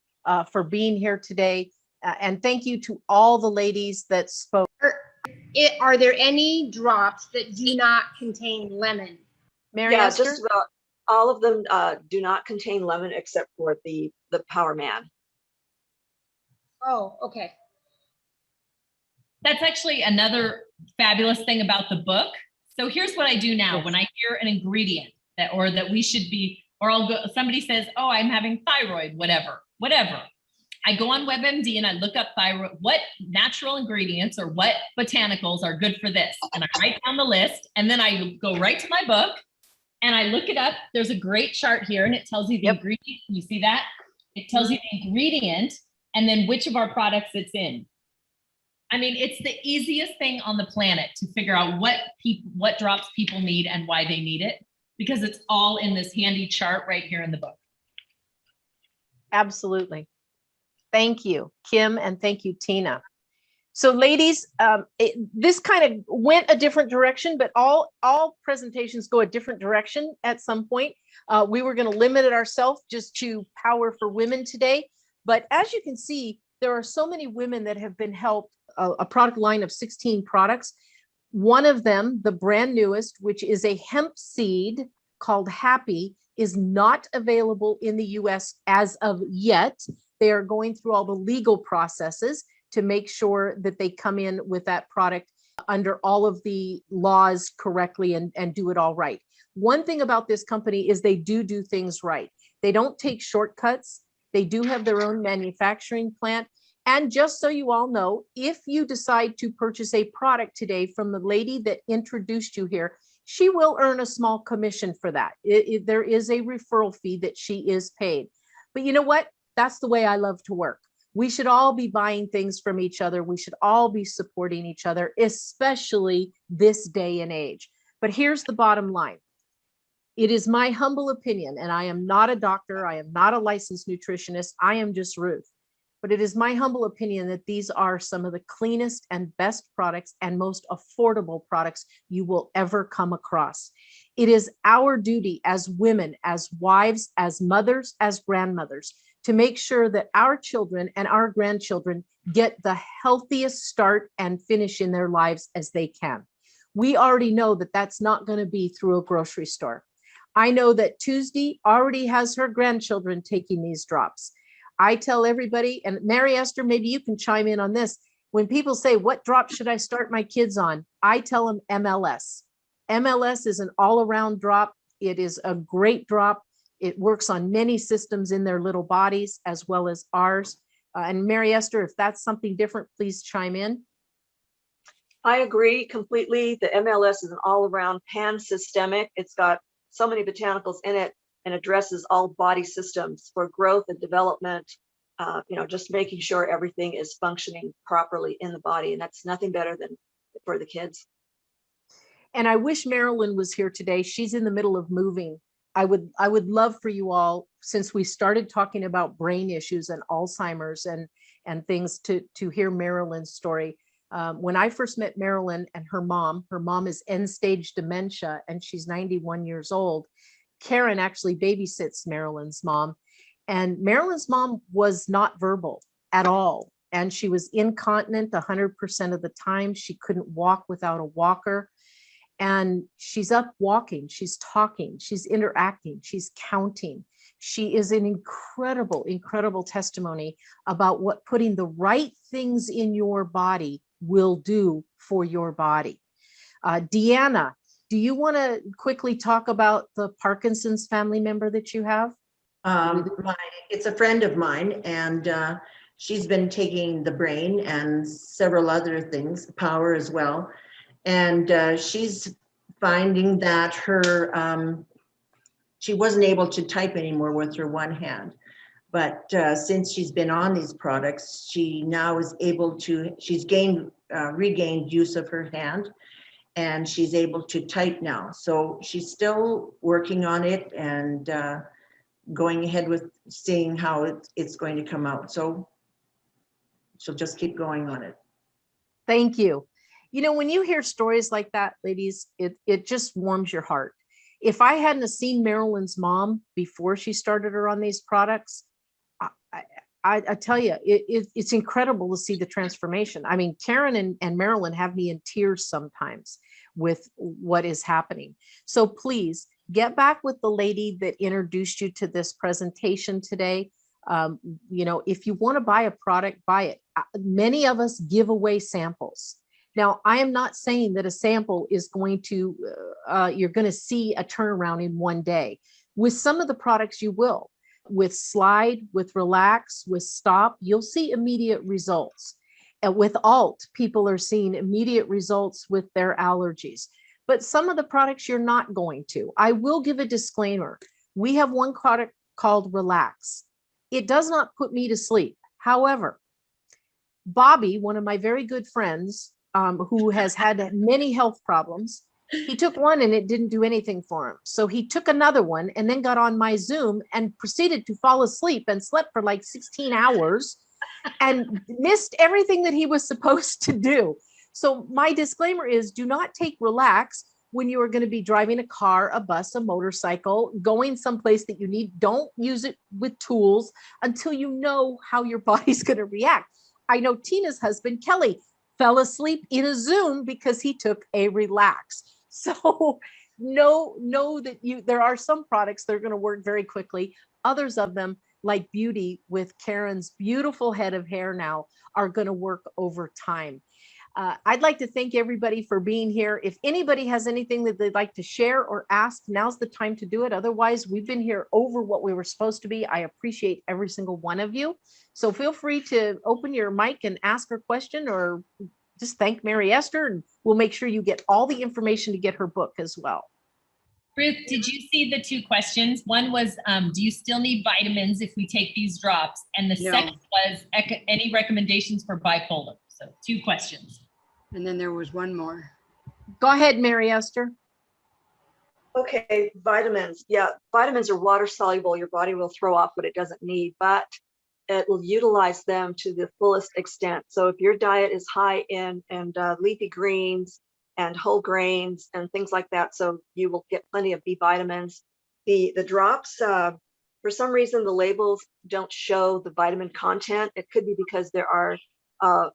for being here today. And thank you to all the ladies that spoke. Are there any drops that do not contain lemon? Mary Yeah, Esther? just about all of them do not contain lemon except for the Power Man. Oh, okay. That's actually another fabulous thing about the book. So here's what I do now. When I hear an ingredient that we should be, or somebody says, oh, I'm having thyroid, whatever. I go on WebMD and I look up thyroid, what natural ingredients or what botanicals are good for this. And I write down the list, and then I go right to my book and I look it up. There's a great chart here and it tells you the ingredient. Can you see that? It tells you the ingredient and then which of our products it's in. I mean, it's the easiest thing on the planet to figure out what drops people need and why they need it, because it's all in this handy chart right here in the book. Absolutely. Thank you, Kim, and thank you, Tina. So ladies, this kind of went a different direction, but all presentations go a different direction at some point. We were going to limit it ourselves just to Power for Women today. But as you can see, there are so many women that have been helped, a product line of 16 products. One of them, the brand newest, which is a hemp seed called Happy, is not available in the US as of yet. They are going through all the legal processes to make sure that they come in with that product under all of the laws correctly and do it all right. One thing about this company is they do things right. They don't take shortcuts. They do have their own manufacturing plant. And just so you all know, if you decide to purchase a product today from the lady that introduced you here, she will earn a small commission for that. There is a referral fee that she is paid. But you know what? That's the way I love to work. We should all be buying things from each other. We should all be supporting each other, especially this day and age. But here's the bottom line. It is my humble opinion, and I am not a doctor. I am not a licensed nutritionist. I am just Ruth. But it is my humble opinion that these are some of the cleanest and best products and most affordable products you will ever come across. It is our duty as women, as wives, as mothers, as grandmothers, to make sure that our children and our grandchildren get the healthiest start and finish in their lives as they can. We already know that that's not going to be through a grocery store. I know that Tuesday already has her grandchildren taking these drops. I tell everybody, and Mary Esther, maybe you can chime in on this. When people say, what drop should I start my kids on? I tell them MLS. MLS is an all-around drop. It is a great drop. It works on many systems in their little bodies as well as ours. And Mary Esther, if that's something different, please chime in. I agree completely. The MLS is an all-around pan-systemic. It's got so many botanicals in it and addresses all body systems for growth and development, just making sure everything is functioning properly in the body. And that's nothing better than for the kids. And I wish Marilyn was here today. She's in the middle of moving. I would love for you all, since we started talking about brain issues and Alzheimer's and things, to hear Marilyn's story. When I first met Marilyn and her mom is end stage dementia and she's 91 years old. Karen actually babysits Marilyn's mom, and Marilyn's mom was not verbal at all. And she was incontinent 100% of the time. She couldn't walk without a walker. And she's up walking, she's talking, she's interacting, she's counting. She is an incredible, incredible testimony about what putting the right things in your body will do for your body. Deanna, do you want to quickly talk about the Parkinson's family member that you have? It's a friend of mine, and she's been taking the brain and several other things, power as well. And she's finding that she wasn't able to type anymore with her one hand. But since she's been on these products, she now is able to, she's regained use of her hand, and she's able to type now. So she's still working on it and going ahead with seeing how it's going to come out. So she'll just keep going on it. Thank you. You know, when you hear stories like that, ladies, it just warms your heart. If I hadn't have seen Marilyn's mom before she started her on these products, I tell you, it's incredible to see the transformation. I mean, Karen and Marilyn have me in tears sometimes with what is happening. So please get back with the lady that introduced you to this presentation today. You know, if you want to buy a product, buy it. Many of us give away samples. Now, I am not saying that a sample is going to, you're going to see a turnaround in one day. With some of the products, you will. With Slide, with Relax, with Stop, you'll see immediate results. And with Alt, people are seeing immediate results with their allergies. But some of the products you're not going to. I will give a disclaimer. We have one product called Relax. It does not put me to sleep. However, Bobby, one of my very good friends, who has had many health problems, he took one and it didn't do anything for him. So he took another one and then got on my Zoom and proceeded to fall asleep and slept for like 16 hours and missed everything that he was supposed to do. So my disclaimer is, do not take Relax when you are going to be driving a car, a bus, a motorcycle, going someplace that you need. Don't use it with tools until you know how your body's going to react. I know Tina's husband, Kelly, fell asleep in a Zoom because he took a Relax. So know that there are some products that are going to work very quickly. Others of them, like Beauty with Karen's beautiful head of hair now, are going to work over time. I'd like to thank everybody for being here. If anybody has anything that they'd like to share or ask, now's the time to do it. Otherwise, we've been here over what we were supposed to be. I appreciate every single one of you. So feel free to open your mic and ask her question, or just thank Mary Esther, and we'll make sure you get all the information to get her book as well. Ruth, did you see the two questions? One was, do you still need vitamins if we take these drops? And the second was, any recommendations for bipolar? So 2 questions. And then there was one more. Go ahead, Mary Esther. Okay, vitamins. Yeah, vitamins are water soluble. Your body will throw off what it doesn't need, but it will utilize them to the fullest extent. So if your diet is high in leafy greens and whole grains and things like that, so you will get plenty of B vitamins. The drops, for some reason, the labels don't show the vitamin content. It could be because there are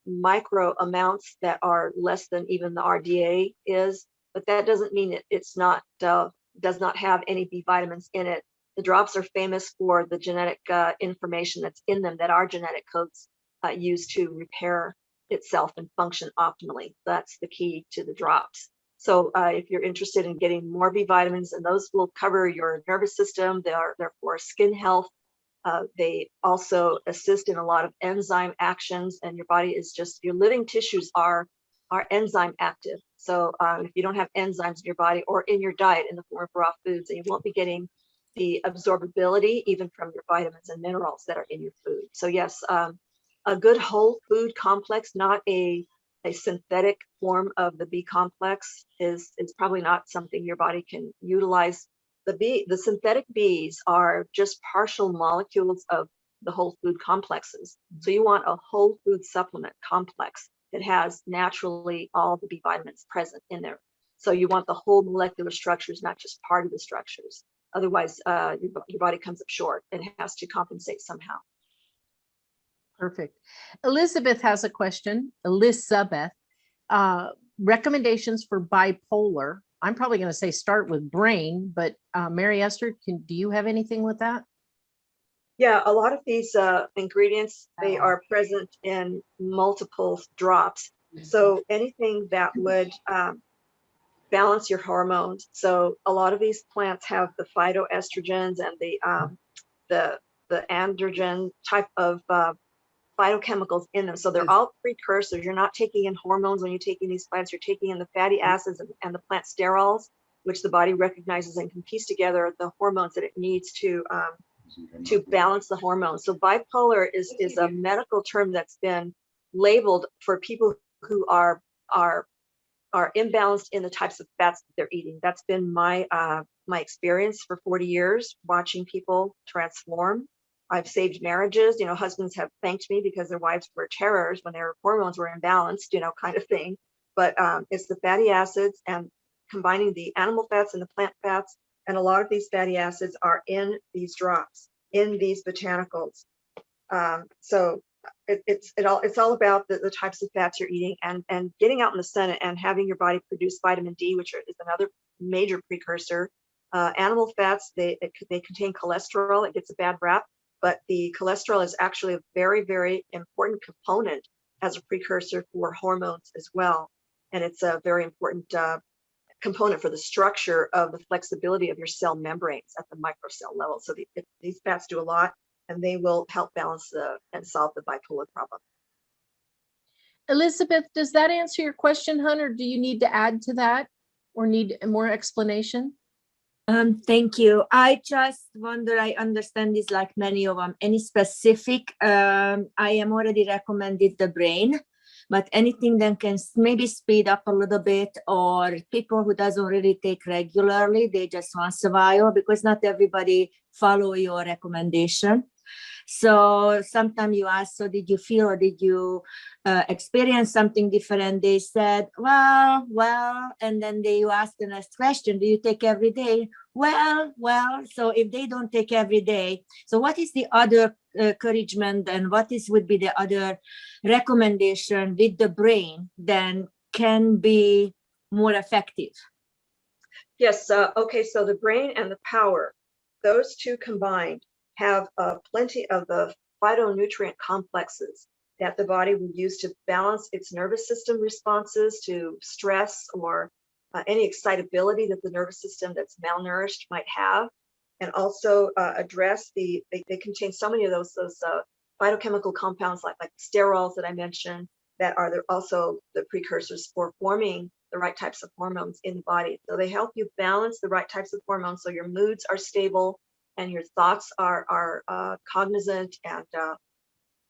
micro amounts that are less than even the RDA is, but that doesn't mean it's not does not have any B vitamins in it. The drops are famous for the genetic information that's in them that our genetic codes use to repair itself and function optimally. That's the key to the drops. So if you're interested in getting more B vitamins, and those will cover your nervous system, they're for skin health. They also assist in a lot of enzyme actions, and your body is just, your living tissues are enzyme active. So if you don't have enzymes in your body or in your diet in the form of raw foods, then you won't be getting the absorbability even from your vitamins and minerals that are in your food. So yes, a good whole food complex, not a synthetic form of the B complex, is probably not something your body can utilize. The synthetic Bs are just partial molecules of the whole food complexes. So you want a whole food supplement complex that has naturally all the B vitamins present in there. So you want the whole molecular structures, not just part of the structures. Otherwise, your body comes up short and has to compensate somehow. Perfect. Elizabeth has a question. Elizabeth, recommendations for bipolar. I'm probably going to say start with brain, but Mary Esther, do you have anything with that? Yeah, a lot of these ingredients, they are present in multiple drops. So anything that would balance your hormones. So a lot of these plants have the phytoestrogens and the androgen type of phytochemicals in them. So they're all precursors. You're not taking in hormones when you're taking these plants. You're taking in the fatty acids and the plant sterols, which the body recognizes and can piece together the hormones that it needs to balance the hormones. So bipolar is a medical term that's been labeled for people who are imbalanced in the types of fats that they're eating. That's been my experience for 40 years, watching people transform. I've saved marriages. Husbands have thanked me because their wives were terrors when their hormones were imbalanced, kind of thing. But it's the fatty acids and combining the animal fats and the plant fats. And a lot of these fatty acids are in these drops, in these botanicals. So it's all about the types of fats you're eating and getting out in the sun and having your body produce vitamin D, which is another major precursor. Animal fats, they contain cholesterol. It gets a bad rap, but the cholesterol is actually a very, very important component as a precursor for hormones as well. And it's a very important component for the structure of the flexibility of your cell membranes at the microcell level. So these fats do a lot, and they will help balance and solve the bipolar problem. Elizabeth, does that answer your question, hun, or do you need to add to that or need more explanation? Thank you. I just wonder, I understand this like many of them. Any specific, I am already recommended the brain, but anything that can maybe speed up a little bit, or people who doesn't really take regularly, they just once a while, because not everybody follow your recommendation. So sometimes you ask, so did you feel or did you experience something different? They said, well, and then you ask the next question, do you take every day? Well, so if they don't take every day, so what is the other encouragement and would be the other recommendation with the brain then can be more effective? Yes, okay, so the brain and the power, those two combined have plenty of the phytonutrient complexes that the body will use to balance its nervous system responses to stress or any excitability that the nervous system that's malnourished might have, and also address they contain so many of those phytochemical compounds like sterols that I mentioned that are also the precursors for forming the right types of hormones in the body. So they help you balance the right types of hormones so your moods are stable and your thoughts are cognizant, and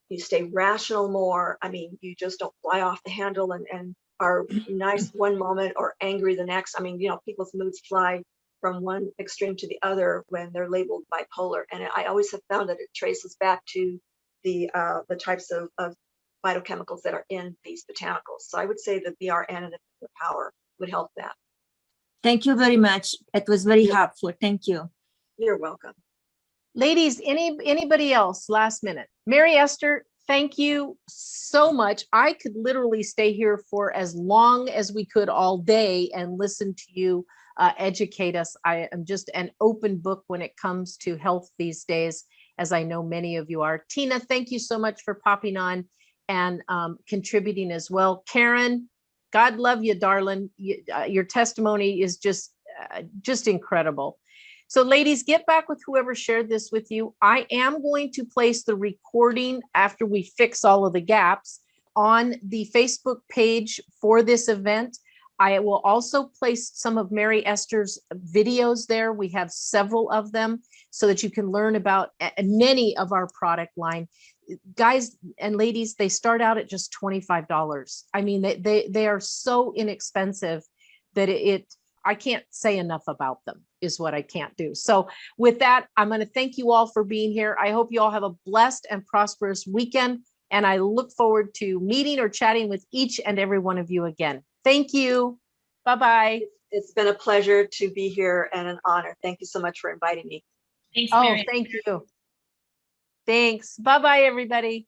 you stay rational more. I mean, you just don't fly off the handle and are nice one moment or angry the next. I mean, people's moods fly from one extreme to the other when they're labeled bipolar. And I always have found that it traces back to the types of phytochemicals that are in these botanicals. So I would say the BRN and the power would help that. Thank you very much. It was very helpful. Thank you. You're welcome. Ladies, anybody else last minute? Mary Esther, thank you so much. I could literally stay here for as long as we could all day and listen to you educate us. I am just an open book when it comes to health these days, as I know many of you are. Tina, thank you so much for popping on and contributing as well. Karen, God love you, darling. Your testimony is just incredible. So ladies, get back with whoever shared this with you. I am going to place the recording after we fix all of the gaps on the Facebook page for this event. I will also place some of Mary Esther's videos there. We have several of them so that you can learn about many of our product line. Guys and ladies, they start out at just $25. I mean, they are so inexpensive that I can't say enough about them, is what I can't do. So with that, I'm going to thank you all for being here. I hope you all have a blessed and prosperous weekend, And I look forward to meeting or chatting with each and every one of you again. Thank you. Bye-bye. It's been a pleasure to be here and an honor. Thank you so much for inviting me. Thanks, Oh, Mary. thank you. Thanks. Bye-bye, everybody.